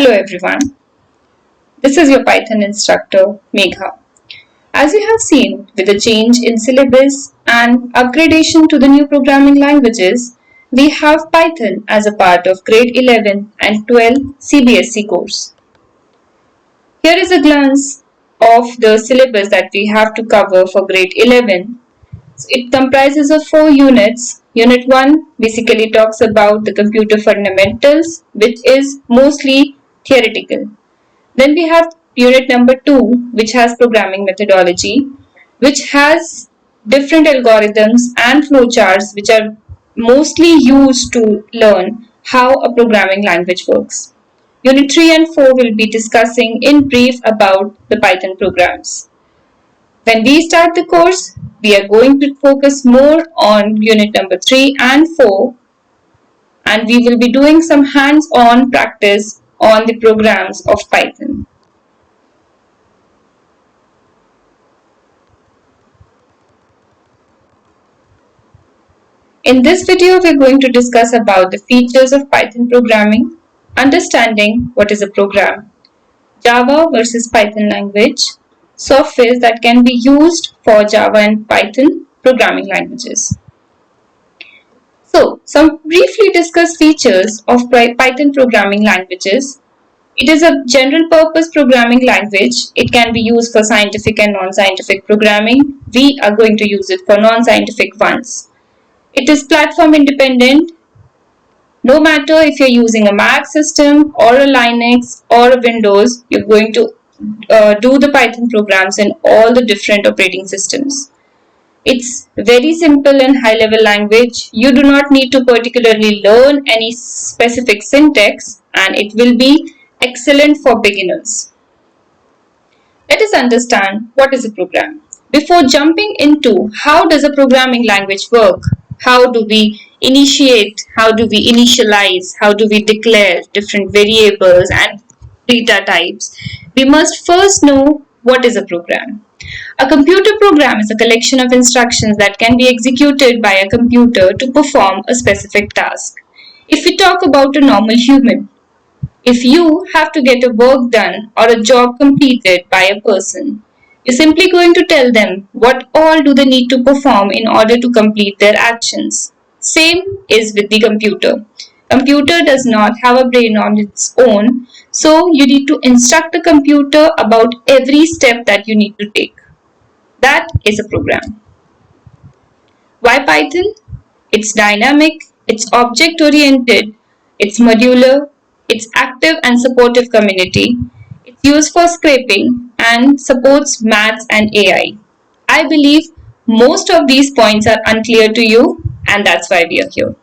Hello everyone, this is your Python instructor Megha. As you have seen, with the change in syllabus and upgradation to the new programming languages, we have Python as a part of grade 11 and 12 CBSE course. Here is a glance of the syllabus that we have to cover for grade 11. It comprises of 4 units. Unit 1 basically talks about the computer fundamentals, which is mostly theoretical. Then we have unit number 2, which has programming methodology, which has different algorithms and flowcharts which are mostly used to learn how a programming language works. Unit 3 and 4 will be discussing in brief about the Python programs. When we start the course, we are going to focus more on unit number 3 and 4, and we will be doing some hands-on practice on the programs of Python. In this video, we are going to discuss about the features of Python programming, understanding what is a program, Java versus Python language, software that can be used for Java and Python programming languages. So, some briefly discuss features of Python programming languages. It is a general purpose programming language. It can be used for scientific and non-scientific programming. We are going to use it for non-scientific ones. It is platform independent. No matter if you're using a Mac system or a Linux or a Windows, you're going to do the Python programs in all the different operating systems. It's very simple and high level language. You do not need to particularly learn any specific syntax, and it will be excellent for beginners. Let us understand what is a program. Before jumping into how does a programming language work, how do we initiate, how do we initialize, how do we declare different variables and data types, we must first know what is a program. A computer program is a collection of instructions that can be executed by a computer to perform a specific task. If we talk about a normal human, if you have to get a work done or a job completed by a person, you're simply going to tell them what all do they need to perform in order to complete their actions. Same is with the computer. Computer does not have a brain on its own, so you need to instruct the computer about every step that you need to take. That is a program. Why Python? It's dynamic, it's object oriented, it's modular, it's active and supportive community. It's used for scraping and supports maths and AI. I believe most of these points are unclear to you, and that's why we are here.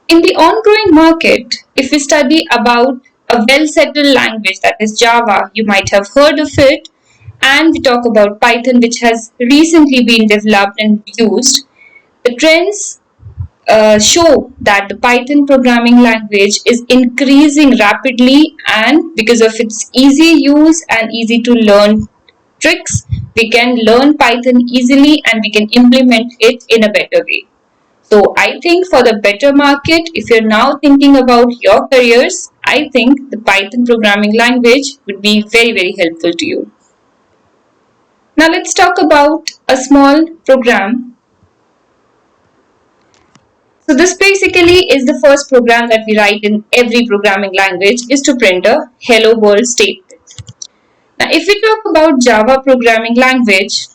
In the ongoing market, if we study about a well-settled language that is Java, you might have heard of it, and we talk about Python, which has recently been developed and used, the trends show that the Python programming language is increasing rapidly, and because of its easy use and easy to learn tricks, we can learn Python easily and we can implement it in a better way. So I think for the better market, if you're now thinking about your careers, I think the Python programming language would be very, very helpful to you. Now let's talk about a small program. So this basically is the first program that we write in every programming language, is to print a hello world statement. Now if we talk about Java programming language,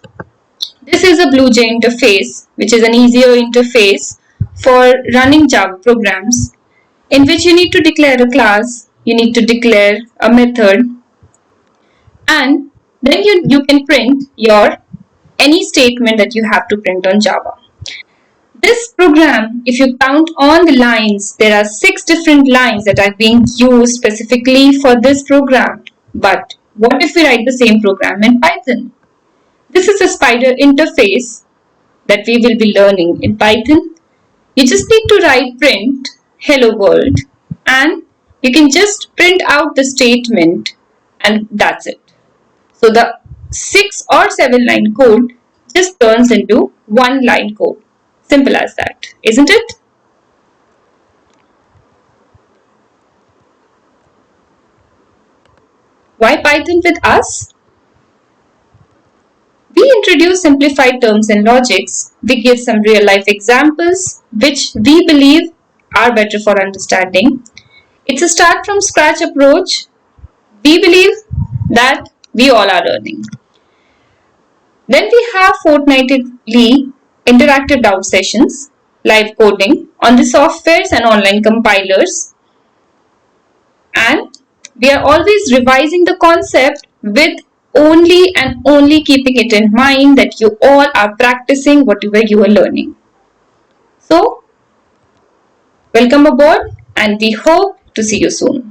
this is a BlueJ interface, which is an easier interface for running Java programs, in which you need to declare a class, you need to declare a method, and then you can print your any statement that you have to print on Java. This program, if you count on the lines, there are 6 different lines that are being used specifically for this program. But what if we write the same program in Python? This is a spider interface that we will be learning in Python. You just need to write print hello world, and you can just print out the statement, and that's it. So the 6 or 7 line code just turns into 1 line code. Simple as that, isn't it? Why Python with us? We introduce simplified terms and logics. We give some real life examples which we believe are better for understanding. It's a start from scratch approach. We believe that we all are learning. Then we have fortnightly interactive doubt sessions, live coding on the softwares and online compilers. And we are always revising the concept with only and only keeping it in mind that you all are practicing whatever you are learning. So, welcome aboard and we hope to see you soon.